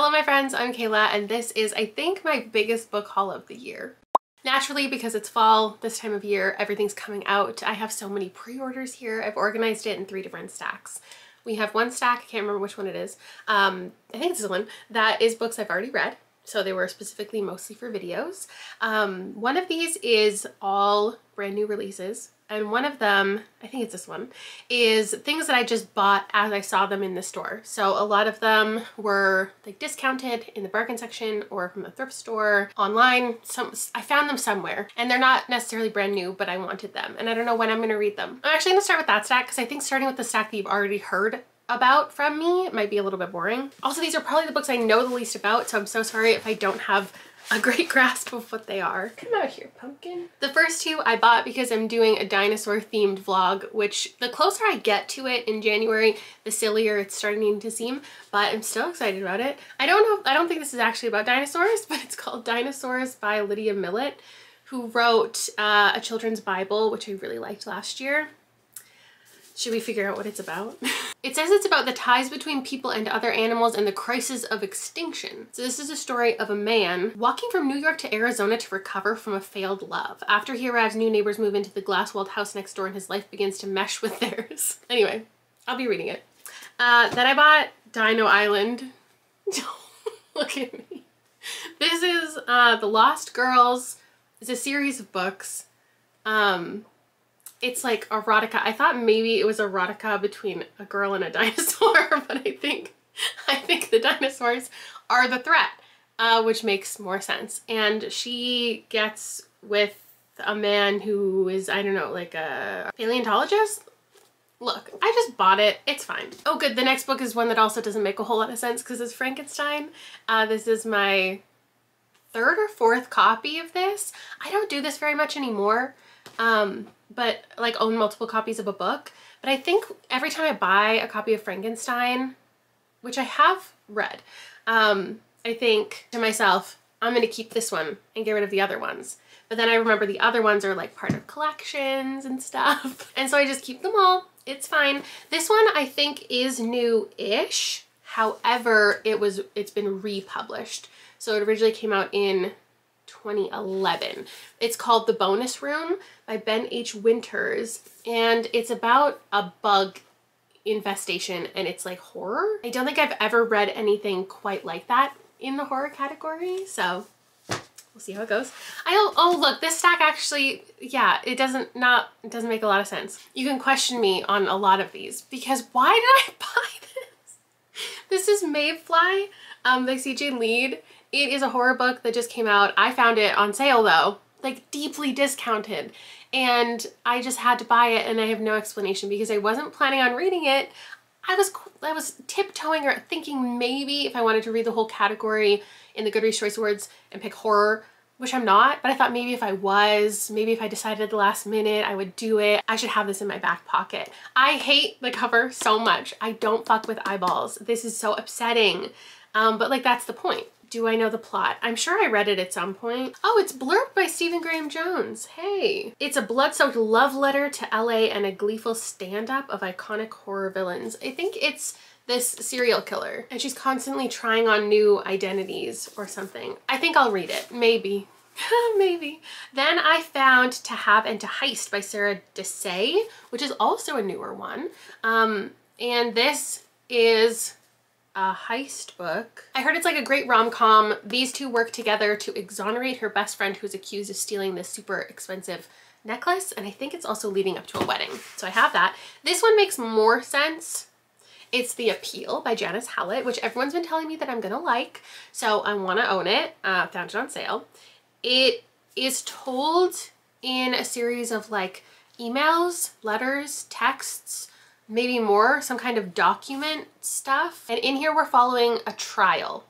Hello my friends, I'm Kayla and this is I think my biggest book haul of the year. Naturally, because it's fall this time of year, everything's coming out. I have so many pre-orders here. I've organized it in 3 different stacks. We have one stack, I can't remember which one it is. I think it's this one, that is books I've already read. So they were specifically mostly for videos. One of these is all brand new releases. And one of them, I think it's this one, is things that I just bought as I saw them in the store. So a lot of them were like discounted in the bargain section or from the thrift store, online. I found them somewhere and they're not necessarily brand new, but I wanted them and I don't know when I'm gonna read them. I'm actually gonna start with that stack because I think starting with the stack that you've already heard about from me might be a little bit boring. Also, these are probably the books I know the least about, so I'm so sorry if I don't have a great grasp of what they are. Come out here, pumpkin. The first two I bought because I'm doing a dinosaur themed vlog, which the closer I get to it in January, the sillier it's starting to seem, but I'm still excited about it. I don't think this is actually about dinosaurs, but it's called Dinosaurs by Lydia Millett, who wrote a children's Bible, which I really liked last year. Should we figure out what it's about? It says it's about the ties between people and other animals and the crisis of extinction. So this is a story of a man walking from New York to Arizona to recover from a failed love. After he arrives, new neighbors move into the glass-walled house next door and his life begins to mesh with theirs. Anyway, I'll be reading it. Then I bought Dino Island. Look at me. This is The Lost Girls. It's a series of books. It's like erotica. I thought maybe it was erotica between a girl and a dinosaur, but I think the dinosaurs are the threat, which makes more sense. And she gets with a man who is, I don't know, like a paleontologist? Look, I just bought it. It's fine. Oh good, the next book is one that also doesn't make a whole lot of sense because it's Frankenstein. This is my 3rd or 4th copy of this. I don't do this very much anymore. But like own multiple copies of a book. But I think every time I buy a copy of Frankenstein, which I have read, I think to myself, I'm gonna keep this one and get rid of the other ones. But then I remember the other ones are like part of collections and stuff. And so I just keep them all. It's fine. This one I think is new-ish. However, it's been republished. So it originally came out in 2011. It's called The Bonus Room by Ben H. Winters, and it's about a bug infestation and it's like horror. I don't think I've ever read anything quite like that in the horror category, so we'll see how it goes. Oh look, this stack actually, yeah, it doesn't make a lot of sense. You can question me on a lot of these because why did I buy this? This is Mayfly by C.J. Lead. It is a horror book that just came out. I found it on sale though, like deeply discounted. And I just had to buy it and I have no explanation because I wasn't planning on reading it. I was tiptoeing or thinking maybe if I wanted to read the whole category in the Goodreads Choice Awards and pick horror, which I'm not, but I thought maybe if I decided at the last minute I would do it. I should have this in my back pocket. I hate the cover so much. I don't fuck with eyeballs. This is so upsetting. But like that's the point. Do I know the plot? I'm sure I read it at some point. Oh, it's blurbed by Stephen Graham Jones. Hey. It's a blood-soaked love letter to LA and a gleeful stand-up of iconic horror villains. I think it's this serial killer and she's constantly trying on new identities or something. I think I'll read it. Maybe. Maybe. Then I found To Have and to Heist by Sarah Desai, which is also a newer one. And this is a heist book. I heard it's like a great rom-com. These two work together to exonerate her best friend who's accused of stealing this super expensive necklace, and I think it's also leading up to a wedding. So I have that. This one makes more sense. It's The Appeal by Janice Hallett, which everyone's been telling me that I'm gonna like, so I want to own it. Found it on sale. It is told in a series of like emails, letters, texts, maybe more, some kind of document stuff. And in here we're following a trial.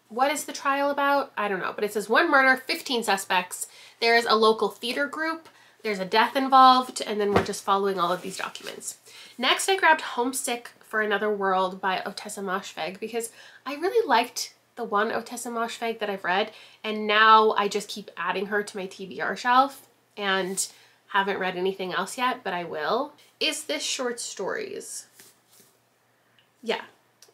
What is the trial about? I don't know, but it says 1 murder, 15 suspects. There's a local theater group, there's a death involved, and then we're just following all of these documents. Next, I grabbed Homesick for Another World by Ottessa Moshfegh because I really liked the one Ottessa Moshfegh that I've read, and now I just keep adding her to my TBR shelf and haven't read anything else yet, but I will. Is this short stories? Yeah,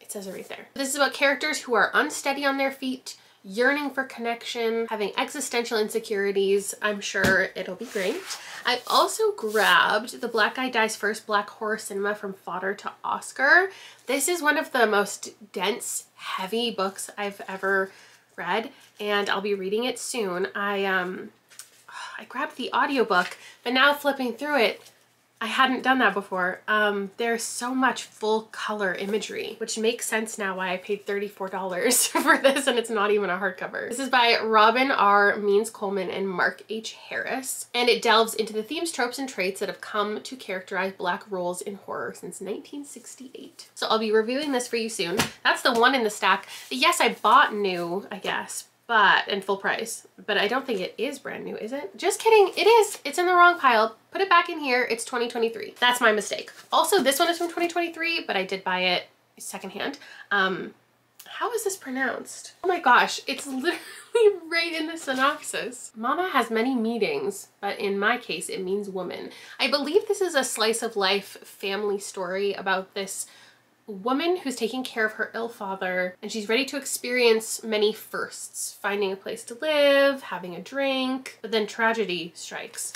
it's It says it right there. This is about characters who are unsteady on their feet, yearning for connection, having existential insecurities. I'm sure it'll be great. I also grabbed The Black Guy Dies First, Black Horror Cinema from Fodder to Oscar. This is one of the most dense, heavy books I've ever read, and I'll be reading it soon. I grabbed the audiobook, but now flipping through it, I hadn't done that before. There's so much full color imagery, which makes sense now why I paid $34 for this and it's not even a hardcover. This is by Robin R. Means Coleman and Mark H. Harris, and it delves into the themes, tropes, and traits that have come to characterize Black roles in horror since 1968. So I'll be reviewing this for you soon. That's the one in the stack. Yes, I bought new, I guess, and full price, but I don't think it is brand new, is it? Just kidding, it is. It's in the wrong pile. Put it back in here. It's 2023. That's my mistake. Also, this one is from 2023, but I did buy it secondhand. How is this pronounced? Oh my gosh, it's literally right in the synopsis. Mama has many meetings, but in my case, it means woman. I believe this is a slice of life family story about this woman who's taking care of her ill father, and she's ready to experience many firsts, finding a place to live, having a drink, but then tragedy strikes.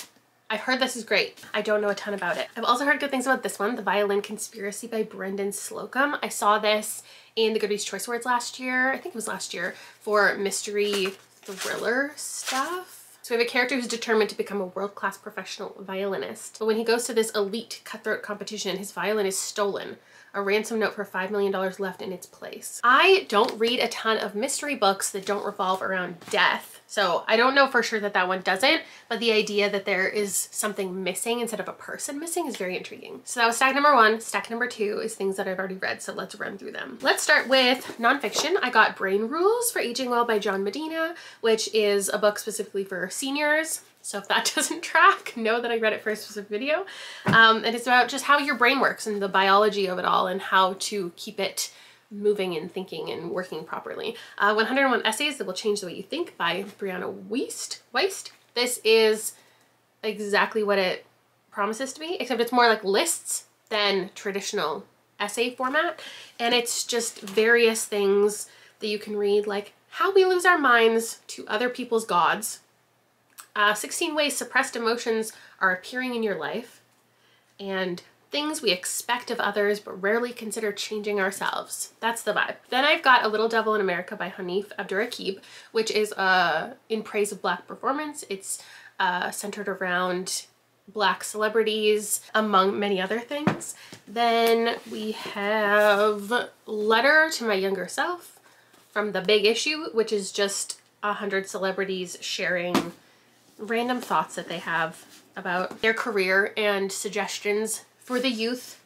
I've heard this is great. I don't know a ton about it. I've also heard good things about this one, The Violin Conspiracy by Brendan Slocum. I saw this in the Goodreads Choice Awards last year, I think it was last year, for mystery thriller stuff. So we have a character who's determined to become a world-class professional violinist, but when he goes to this elite cutthroat competition, his violin is stolen. A ransom note for $5 million left in its place. I don't read a ton of mystery books that don't revolve around death, so I don't know for sure that that one doesn't, but the idea that there is something missing instead of a person missing is very intriguing. So that was stack number one. Stack number two is things that I've already read, so let's run through them. Let's start with nonfiction. I got Brain Rules for Aging Well by John Medina, which is a book specifically for seniors. So if that doesn't track, know that I read it for a specific video. And it's about just how your brain works and the biology of it all and how to keep it moving and thinking and working properly. 101 Essays That Will Change the Way You Think by Brianna Wiest. This is exactly what it promises to be, except it's more like lists than traditional essay format. And it's just various things that you can read, like how we lose our minds to other people's gods, 16 ways suppressed emotions are appearing in your life, and things we expect of others but rarely consider changing ourselves. That's the vibe. Then I've got A Little Devil in America by Hanif Abdurraqib, which is in praise of Black performance. It's centered around Black celebrities, among many other things. Then we have Letter to My Younger Self from The Big Issue, which is just 100 celebrities sharing random thoughts that they have about their career and suggestions for the youth.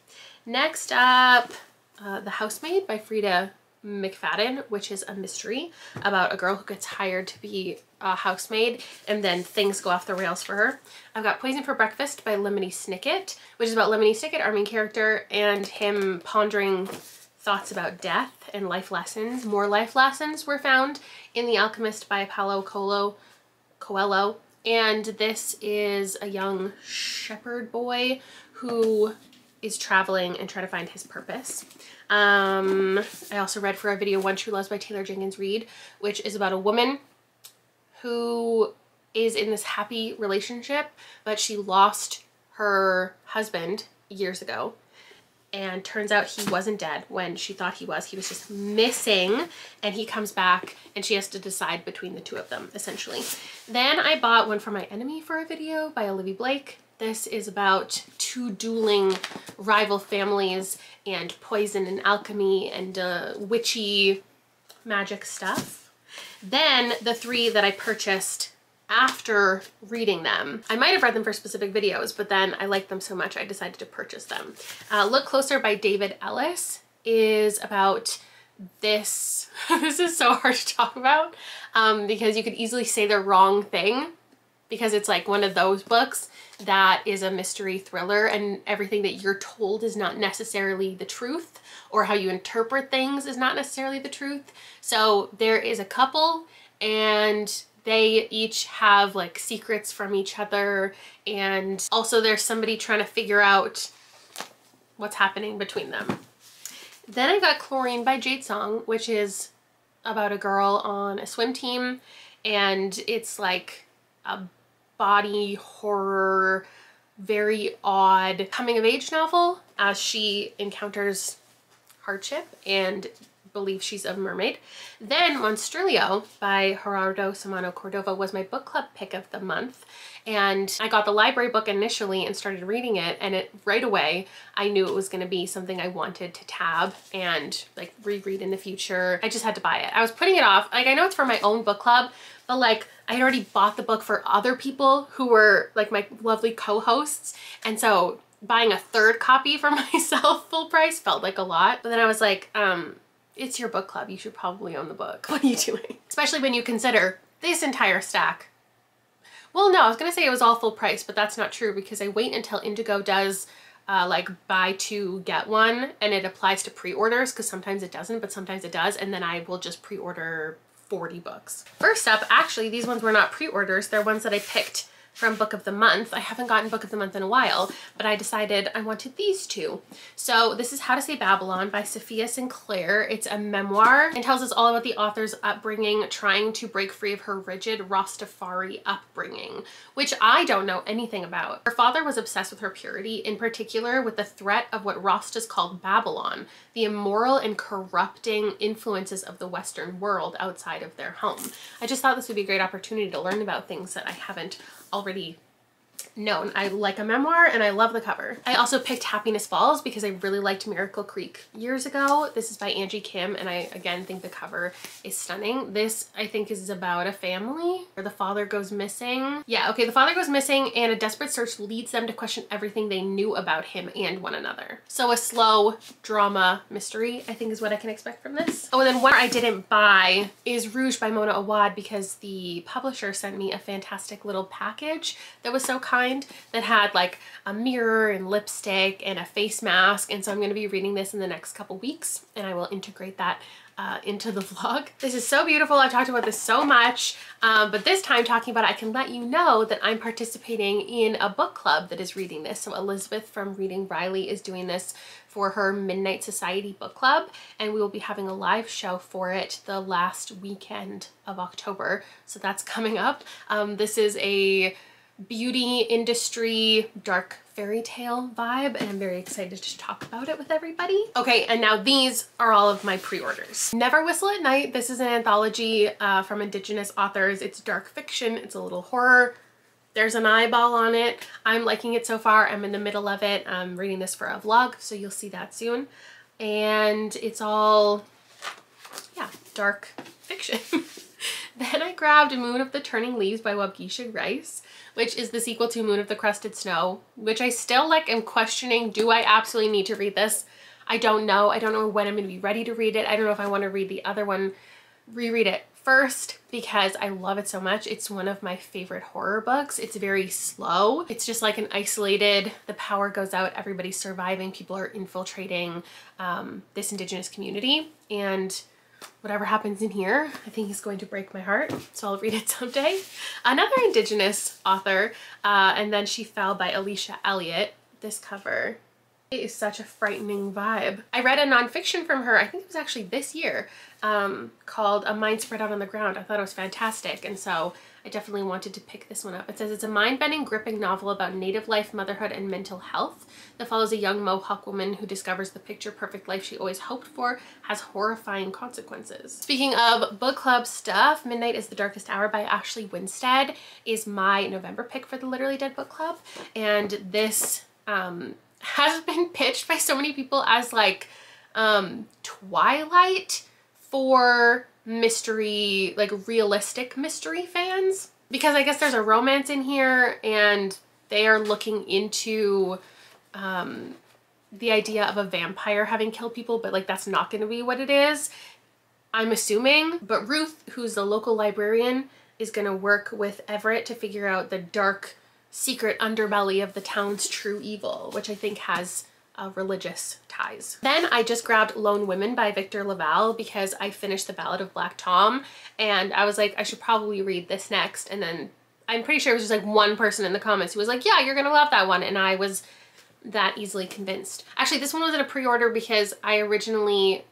Next up, The Housemaid by Frida McFadden, which is a mystery about a girl who gets hired to be a housemaid and then things go off the rails for her. I've got Poison for Breakfast by Lemony Snicket, which is about Lemony Snicket, our main character, and him pondering thoughts about death and life lessons. More life lessons were found in The Alchemist by Paulo Coelho. And this is a young shepherd boy who is traveling and trying to find his purpose. I also read for a video One True Loves by Taylor Jenkins Reid, which is about a woman who is in this happy relationship, but she lost her husband years ago. And turns out he wasn't dead when she thought he was. He was just missing, and he comes back and she has to decide between the two of them, essentially. Then I bought One for My Enemy for a video by Olivia Blake. This is about two dueling rival families and poison and alchemy and witchy magic stuff. Then the three that I purchased after reading them. I might have read them for specific videos, but then I liked them so much I decided to purchase them. Look Closer by David Ellis is about this. This is so hard to talk about because you could easily say the wrong thing, because it's like one of those books that is a mystery thriller and everything that you're told is not necessarily the truth, or how you interpret things is not necessarily the truth. So there is a couple and they each have like secrets from each other, and also there's somebody trying to figure out what's happening between them. Then I got Chlorine by Jade Song, which is about a girl on a swim team, and it's like a body horror, very odd coming of age novel as she encounters hardship and believes she's a mermaid. Then Monstrilio by Gerardo Samano Cordova was my book club pick of the month, and I got the library book initially and started reading it, and right away I knew it was going to be something I wanted to tab and like reread in the future. I just had to buy it. I was putting it off. Like, I know it's for my own book club, but like I had already bought the book for other people who were like my lovely co-hosts, and so buying a third copy for myself full price felt like a lot. But then I was like, it's your book club. You should probably own the book. What are you doing? Especially when you consider this entire stack. Well, no, I was gonna say it was all full price, but that's not true because I wait until Indigo does like buy two, get one, and it applies to pre-orders because sometimes it doesn't, but sometimes it does, and then I will just pre-order 40 books. First up, actually, these ones were not pre-orders. They're ones that I picked from Book of the Month. I haven't gotten Book of the Month in a while, but I decided I wanted these two. So this is How to Say Babylon by Sophia Sinclair. It's a memoir and tells us all about the author's upbringing, trying to break free of her rigid Rastafari upbringing, which I don't know anything about. Her father was obsessed with her purity, in particular with the threat of what Rastas called Babylon, the immoral and corrupting influences of the Western world outside of their home. I just thought this would be a great opportunity to learn about things that I haven't already known. I like a memoir and I love the cover. I also picked Happiness Falls because I really liked Miracle Creek years ago. This is by Angie Kim, and I again think the cover is stunning. This I think is about a family where the father goes missing. Yeah, okay, the father goes missing and a desperate search leads them to question everything they knew about him and one another. So a slow drama mystery, I think, is what I can expect from this. Oh, and then what I didn't buy is Rouge by Mona Awad because the publisher sent me a fantastic little package that was so kind, that had like a mirror and lipstick and a face mask, and so I'm going to be reading this in the next couple weeks and I will integrate that into the vlog. This is so beautiful. I've talked about this so much, but this time talking about it, I can let you know that I'm participating in a book club that is reading this. So Elizabeth from Reading Riley is doing this for her Midnight Society book club, and we will be having a live show for it the last weekend of October. So that's coming up. This is a beauty industry dark fairy tale vibe, and I'm very excited to talk about it with everybody. Okay, and now these are all of my pre-orders. Never Whistle at Night. This is an anthology from Indigenous authors. It's dark fiction. It's a little horror. There's an eyeball on it. I'm liking it so far. I'm in the middle of it. I'm reading this for a vlog, so you'll see that soon. And it's all, yeah, dark fiction. Then I grabbed Moon of the Turning Leaves by Wabgisha Rice, which is the sequel to Moon of the Crusted Snow, which I still like am questioning, do I absolutely need to read this? I don't know. I don't know when I'm going to be ready to read it. I don't know if I want to read the other one, reread it first, because I love it so much. It's one of my favorite horror books. It's very slow. It's just like an isolated, the power goes out, everybody's surviving, people are infiltrating this Indigenous community, and whatever happens in here, I think is going to break my heart, so I'll read it someday. Another Indigenous author, And Then She Fell by Alicia Elliott. This cover, it is such a frightening vibe. I read a nonfiction from her, I think it was actually this year, called A Mind Spread Out on the Ground. I thought it was fantastic, and so I definitely wanted to pick this one up. It says it's a mind-bending, gripping novel about native life, motherhood, and mental health that follows a young Mohawk woman who discovers the picture-perfect life she always hoped for has horrifying consequences. Speaking of book club stuff, Midnight is the Darkest Hour by Ashley Winstead is my November pick for the Literally Dead book club, and this has been pitched by so many people as like Twilight for mystery, like realistic mystery fans, because I guess there's a romance in here and they are looking into the idea of a vampire having killed people, but like that's not going to be what it is, I'm assuming. But Ruth, who's the local librarian, is going to work with Everett to figure out the dark secret underbelly of the town's true evil, which I think has religious ties. Then I just grabbed Lone Women by Victor Laval because I finished The Ballad of Black Tom, and I was like, I should probably read this next, and then I'm pretty sure it was just like one person in the comments who was like, yeah, you're gonna love that one, and I was that easily convinced. Actually, this one was in a pre-order because I originally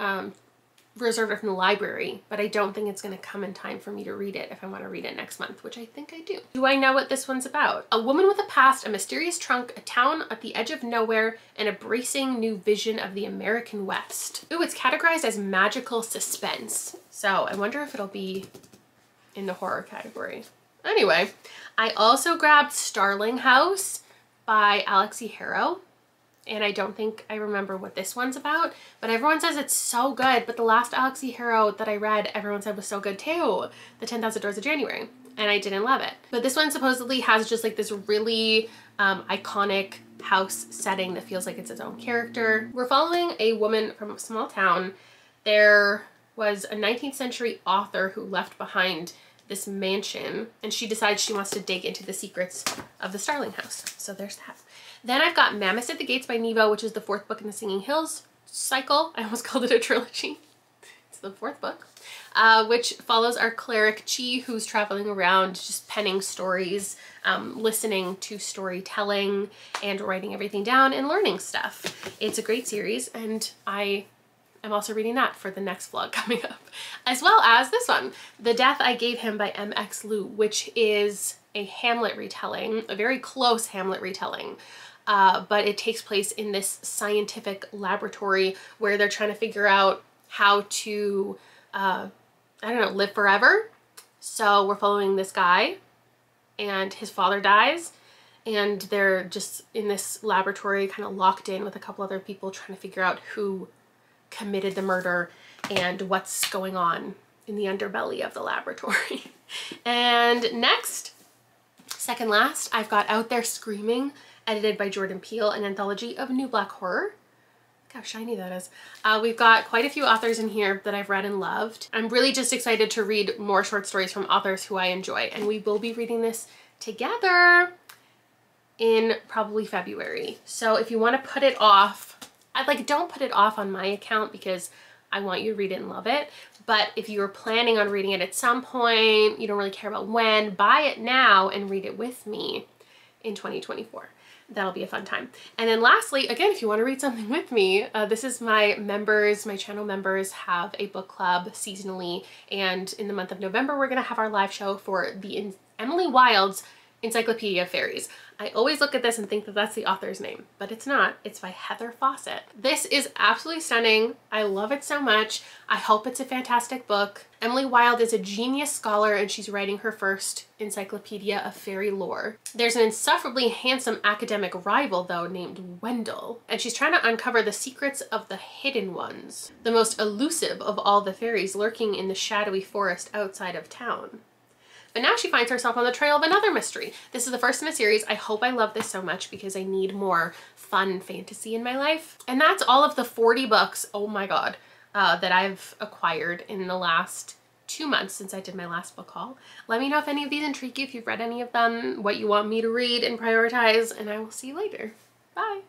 reserved it from the library, but I don't think it's going to come in time for me to read it if I want to read it next month, which I think I do. Do I know what this one's about? A woman with a past, a mysterious trunk, a town at the edge of nowhere, and a bracing new vision of the American West. Ooh, it's categorized as magical suspense. So I wonder if it'll be in the horror category. Anyway, I also grabbed Starling House by Alexi Harrow. And I don't think I remember what this one's about, but everyone says it's so good. But the last Alexi Harrow that I read, everyone said was so good too. The 10,000 Doors of January. And I didn't love it. But this one supposedly has just like this really iconic house setting that feels like it's its own character. We're following a woman from a small town. There was a 19th century author who left behind this mansion, and she decides she wants to dig into the secrets of the Starling House. So there's that. Then I've got Mammoths at the Gates by Nevo, which is the 4th book in the Singing Hills cycle. I almost called it a trilogy. It's the 4th book, which follows our cleric Chi, who's traveling around just penning stories, listening to storytelling, and writing everything down and learning stuff. It's a great series, and I'm also reading that for the next vlog coming up, as well as this one, The Death I Gave Him by M.X. Liu, which is a Hamlet retelling, a very close Hamlet retelling. But it takes place in this scientific laboratory where they're trying to figure out how to, I don't know, live forever. So we're following this guy, and his father dies, and they're just in this laboratory kind of locked in with a couple other people trying to figure out who committed the murder and what's going on in the underbelly of the laboratory. And next, second last, I've got Out There Screaming, edited by Jordan Peele, an anthology of new black horror. Look how shiny that is. We've got quite a few authors in here that I've read and loved. I'm really just excited to read more short stories from authors who I enjoy, and we will be reading this together in probably February. So if you want to put it off, don't put it off on my account because I want you to read it and love it. But if you're planning on reading it at some point, you don't really care about when, buy it now and read it with me in 2024. That'll be a fun time. And then lastly, again, if you want to read something with me, this is my members, my channel members have a book club seasonally. And in the month of November, we're going to have our live show for the Emily Wilde's Encyclopedia of Fairies. I always look at this and think that that's the author's name, but it's not. It's by Heather Fawcett. This is absolutely stunning. I love it so much. I hope it's a fantastic book. Emily Wilde is a genius scholar, and she's writing her first encyclopedia of fairy lore. There's an insufferably handsome academic rival, though, named Wendell, and she's trying to uncover the secrets of the hidden ones, the most elusive of all the fairies lurking in the shadowy forest outside of town. But now she finds herself on the trail of another mystery. This is the first in a series. I hope I love this so much because I need more fun fantasy in my life. And that's all of the 40 books, oh my god, that I've acquired in the last 2 months since I did my last book haul. Let me know if any of these intrigue you, if you've read any of them, what you want me to read and prioritize, and I will see you later. Bye!